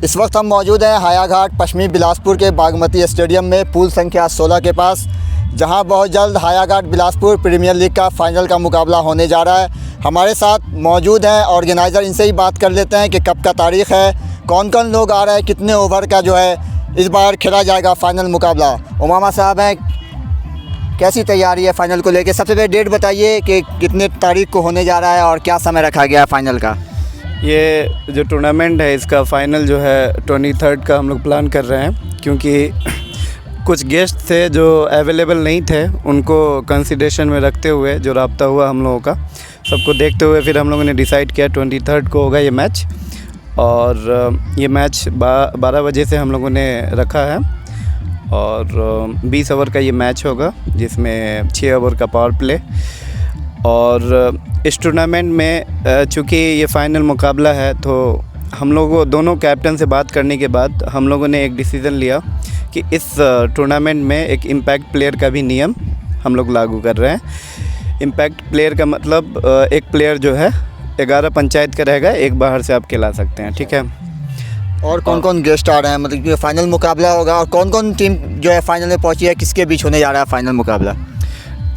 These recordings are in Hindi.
इस वक्त हम मौजूद हैं हायाघाट पश्चिमी बिलासपुर के बागमती स्टेडियम में पूल संख्या 16 के पास, जहां बहुत जल्द हायाघाट बिलासपुर प्रीमियर लीग का फाइनल का मुकाबला होने जा रहा है। हमारे साथ मौजूद हैं ऑर्गेनाइज़र, इनसे ही बात कर लेते हैं कि कब का तारीख़ है, कौन कौन लोग आ रहे हैं, कितने ओवर का जो है इस बार खेला जाएगा फाइनल मुकाबला। उमामा साहब हैं, कैसी तैयारी है फाइनल को लेकर? सबसे पहले डेट बताइए कि कितने तारीख को होने जा रहा है और क्या समय रखा गया है फाइनल का? ये जो टूर्नामेंट है इसका फ़ाइनल जो है 23 का हम लोग प्लान कर रहे हैं, क्योंकि कुछ गेस्ट थे जो अवेलेबल नहीं थे, उनको कंसिडरेशन में रखते हुए जो राब्ता हुआ हम लोगों का, सबको देखते हुए फिर हम लोगों ने डिसाइड किया 23 को होगा ये मैच। और ये मैच 12 बजे से हम लोगों ने रखा है और 20 ओवर का ये मैच होगा, जिसमें 6 ओवर का पावर प्ले। और इस टूर्नामेंट में चूँकि ये फ़ाइनल मुकाबला है, तो हम लोगों दोनों कैप्टन से बात करने के बाद हम लोगों ने एक डिसीज़न लिया कि इस टूर्नामेंट में एक इम्पैक्ट प्लेयर का भी नियम हम लोग लागू कर रहे हैं। इम्पैक्ट प्लेयर का मतलब एक प्लेयर जो है 11 पंचायत का रहेगा, एक बाहर से आप खिला सकते हैं, ठीक है। और कौन कौन गेस्ट आ रहे हैं, मतलब ये फाइनल मुकाबला होगा और कौन कौन टीम जो है फाइनल में पहुंची है, किसके बीच होने जा रहा है फाइनल मुकाबला?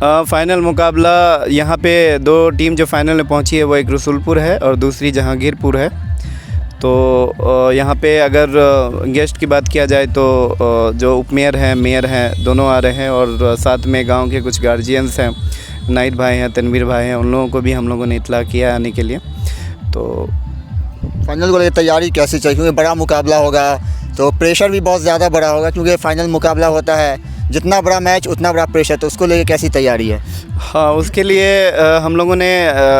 फ़ाइनल मुकाबला यहाँ पे 2 टीम जो फाइनल में पहुँची है वो एक रसूलपुर है और दूसरी जहांगीरपुर है। तो यहाँ पे अगर गेस्ट की बात किया जाए तो जो उपमेयर हैं, मेयर हैं, दोनों आ रहे हैं और साथ में गांव के कुछ गार्जियंस हैं, नाइट भाई हैं, तनवीर भाई हैं, उन लोगों को भी हम लोगों ने इत्तला किया आने के लिए। तो फाइनल को लेकर तैयारी कैसी चाहिए, क्योंकि बड़ा मुकाबला होगा तो प्रेशर भी बहुत ज़्यादा बड़ा होगा, क्योंकि फाइनल मुकाबला होता है, जितना बड़ा मैच उतना बड़ा प्रेशर, तो उसको लेकर कैसी तैयारी है? हाँ, उसके लिए हम लोगों ने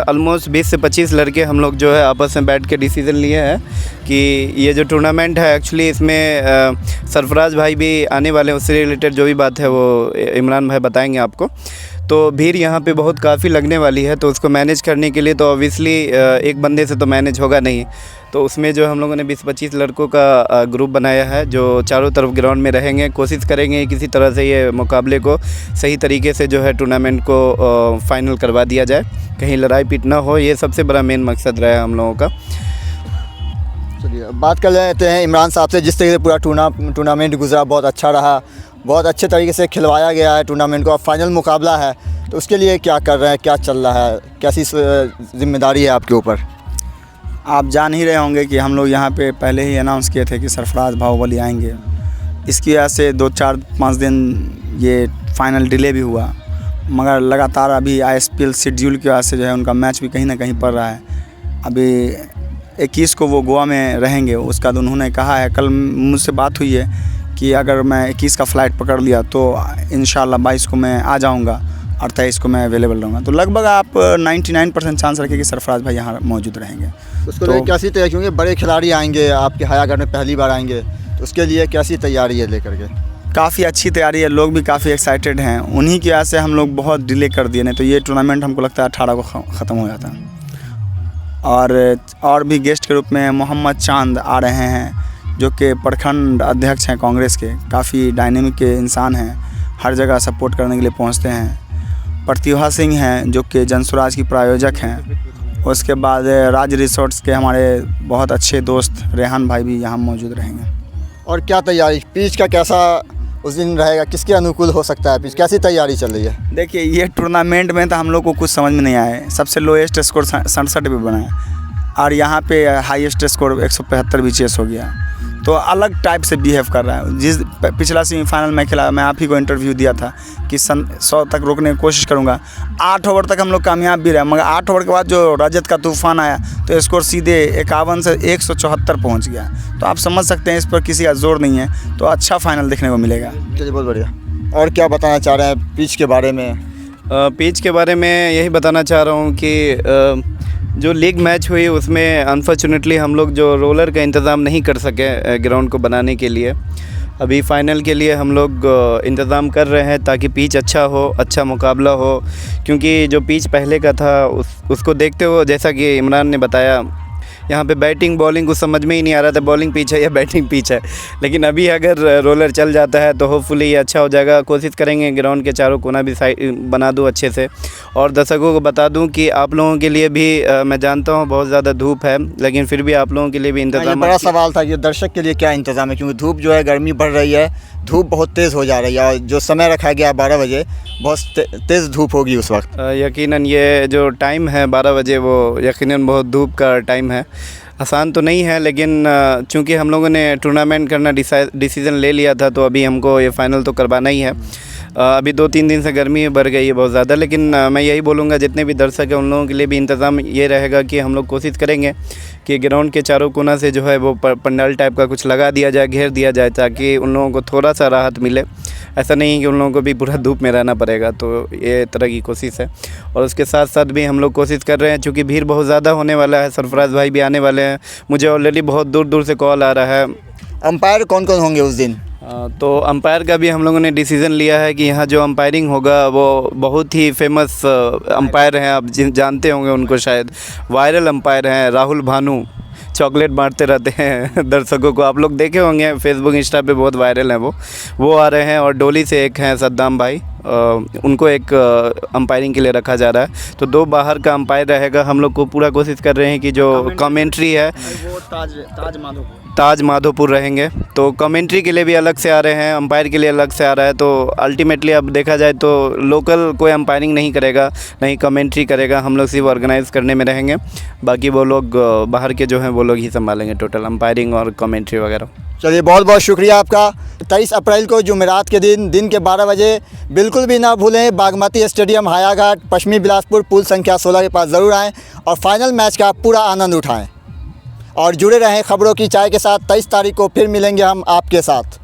ऑलमोस्ट 20 से 25 लड़के हम लोग जो है आपस में बैठ के डिसीज़न लिए हैं कि ये जो टूर्नामेंट है एक्चुअली इसमें सरफराज भाई भी आने वाले हैं, उससे रिलेटेड जो भी बात है वो इमरान भाई बताएंगे आपको। तो भीड़ यहाँ पे बहुत काफ़ी लगने वाली है, तो उसको मैनेज करने के लिए तो ऑब्वियसली एक बंदे से तो मैनेज होगा नहीं। तो उसमें जो हम लोगों ने 20-25 लड़कों का ग्रुप बनाया है जो चारों तरफ ग्राउंड में रहेंगे। कोशिश करेंगे किसी तरह से ये मुकाबले को सही तरीके से जो है टूर्नामेंट को फाइनल करवा दिया जाए, कहीं लड़ाई पीट ना हो, ये सबसे बड़ा मेन मकसद रहा है हम लोगों का। चलिए बात कर लेते हैं इमरान साहब से। जिस तरीके से पूरा टूर्नामेंट गुजरा, बहुत अच्छा रहा, बहुत अच्छे तरीके से खिलवाया गया है टूर्नामेंट को। अब फाइनल मुकाबला है तो उसके लिए क्या कर रहे हैं, क्या चल रहा है, कैसी जिम्मेदारी है आपके ऊपर? आप जान ही रहे होंगे कि हम लोग यहाँ पे पहले ही अनाउंस किए थे कि सरफराज बाहुबली आएंगे। इसकी वजह से 2-4-5 दिन ये फाइनल डिले भी हुआ, मगर लगातार अभी ISPL शेड्यूल की वजह से जो है उनका मैच भी कहीं ना कहीं पड़ रहा है। अभी 21 को वो गोवा में रहेंगे, उसका तो उन्होंने कहा है, कल मुझसे बात हुई है कि अगर मैं 21 का फ़्लाइट पकड़ लिया तो इंशाल्लाह 22 को मैं आ जाऊँगा और 23 को मैं अवेलेबल रहूँगा। तो लगभग आप 99% चांस रखें कि सरफराज भाई यहाँ मौजूद रहेंगे। उसको लेकर कैसी तैयारी, क्योंकि बड़े खिलाड़ी आएंगे आपके हायाघाट में, पहली बार आएंगे, तो उसके लिए कैसी तैयारी है लेकर के? काफ़ी अच्छी तैयारी है, लोग भी काफ़ी एक्साइटेड हैं। उन्हीं की वजह से हम लोग बहुत डिले कर दिए, नहीं तो ये टूर्नामेंट हमको लगता है 18 को ख़त्म हो जाता। और भी गेस्ट के रूप में मोहम्मद चांद आ रहे हैं, जो कि प्रखंड अध्यक्ष हैं कांग्रेस के, काफ़ी डायनेमिक के इंसान हैं, हर जगह सपोर्ट करने के लिए पहुंचते हैं। प्रतिभा सिंह हैं जो कि जनसुराज की प्रायोजक हैं। उसके बाद राज रिसोर्ट्स के हमारे बहुत अच्छे दोस्त रेहान भाई भी यहाँ मौजूद रहेंगे। और क्या तैयारी, पिच का कैसा उस दिन रहेगा, किसके अनुकूल हो सकता है पिच, कैसी तैयारी चल रही है? देखिए, ये टूर्नामेंट में तो हम लोग को कुछ समझ में नहीं आया है। सबसे लोएस्ट स्कोर 67 पे बना है और यहाँ पे हाईएस्ट स्कोर 175 भी चेस हो गया, तो अलग टाइप से बिहेव कर रहा है। जिस पिछला सेमीफाइनल में खेला, मैं आप ही को इंटरव्यू दिया था कि 100 तक रोकने की कोशिश करूँगा। 8 ओवर तक हम लोग कामयाब भी रहे, मगर 8 ओवर के बाद जो रजत का तूफान आया तो स्कोर सीधे 51 से 174 पहुँच गया। तो आप समझ सकते हैं इस पर किसी का जोर नहीं है, तो अच्छा फाइनल देखने को मिलेगा। चलिए, बहुत बढ़िया। और क्या बताना चाह रहे हैं पिच के बारे में? पिच के बारे में यही बताना चाह रहा हूँ कि जो लीग मैच हुई उसमें अनफॉर्चुनेटली हम लोग जो रोलर का इंतज़ाम नहीं कर सके ग्राउंड को बनाने के लिए। अभी फ़ाइनल के लिए हम लोग इंतज़ाम कर रहे हैं ताकि पिच अच्छा हो, अच्छा मुकाबला हो, क्योंकि जो पिच पहले का था उसको देखते हुए, जैसा कि इमरान ने बताया यहाँ पे बैटिंग बॉलिंग कुछ समझ में ही नहीं आ रहा था, बॉलिंग पीछे या बैटिंग पीछे। लेकिन अभी अगर रोलर चल जाता है तो होपफुली ये अच्छा हो जाएगा। कोशिश करेंगे ग्राउंड के चारों कोना भी साइड बना दूँ अच्छे से। और दर्शकों को बता दूँ कि आप लोगों के लिए भी मैं जानता हूँ बहुत ज़्यादा धूप है, लेकिन फिर भी आप लोगों के लिए भी ये इंतजाम। बड़ा सवाल था कि दर्शक के लिए क्या इंतज़ाम है, क्योंकि धूप जो है, गर्मी बढ़ रही है, धूप बहुत तेज़ हो जा रही है और जो समय रखा गया है 12 बजे, बहुत तेज़ धूप होगी उस वक्त। यकीनन ये जो टाइम है 12 बजे, वो यकीनन बहुत धूप का टाइम है। आसान तो नहीं है, लेकिन चूंकि हम लोगों ने टूर्नामेंट करना डिसीज़न ले लिया था, तो अभी हमको ये फ़ाइनल तो करवाना ही है। अभी 2-3 दिन से गर्मी बढ़ गई है बहुत ज़्यादा, लेकिन मैं यही बोलूँगा जितने भी दर्शक हैं उन लोगों के लिए भी इंतज़ाम ये रहेगा कि हम लोग कोशिश करेंगे कि ग्राउंड के चारों कोना से जो है वो पंडाल टाइप का कुछ लगा दिया जाए, घेर दिया जाए, ताकि उन लोगों को थोड़ा सा राहत मिले। ऐसा नहीं कि उन लोगों को भी पूरा धूप में रहना पड़ेगा, तो ये तरह की कोशिश है। और उसके साथ साथ भी हम लोग कोशिश कर रहे हैं, चूँकि भीड़ बहुत ज़्यादा होने वाला है, सरफराज भाई भी आने वाले हैं, मुझे ऑलरेडी बहुत दूर दूर से कॉल आ रहा है। अंपायर कौन कौन होंगे उस दिन? तो अंपायर का भी हम लोगों ने डिसीज़न लिया है कि यहाँ जो अंपायरिंग होगा वो बहुत ही फेमस अंपायर हैं, आप जानते होंगे उनको, शायद वायरल अंपायर हैं, राहुल भानु। चॉकलेट बांटते रहते हैं दर्शकों को, आप लोग देखे होंगे फेसबुक इंस्टा पे, बहुत वायरल हैं वो आ रहे हैं। और डोली से एक हैं सद्दाम भाई, उनको एक अंपायरिंग के लिए रखा जा रहा है। तो 2 बाहर का अंपायर रहेगा। हम लोग को पूरा कोशिश कर रहे हैं कि जो कमेंट्री है वो ताज माधोपुर रहेंगे, तो कमेंट्री के लिए भी अलग से आ रहे हैं, अंपायर के लिए अलग से आ रहा है। तो अल्टीमेटली अब देखा जाए तो लोकल कोई अंपायरिंग नहीं करेगा, नहीं कमेंट्री करेगा, हम लोग सिर्फ ऑर्गेनाइज़ करने में रहेंगे। बाकी वो लोग बाहर के जो हैं वो लोग ही संभालेंगे टोटल अंपायरिंग और कमेंट्री वगैरह। चलिए, बहुत बहुत शुक्रिया आपका। 23 अप्रैल को जुमेरात के दिन के 12 बजे बिल्कुल भी ना भूलें, बागमती स्टेडियम हायाघाट पश्चिमी बिलासपुर पुल संख्या 16 के पास ज़रूर आएँ और फाइनल मैच का पूरा आनंद उठाएं। और जुड़े रहें खबरों की चाय के साथ। 23 तारीख को फिर मिलेंगे हम आपके साथ।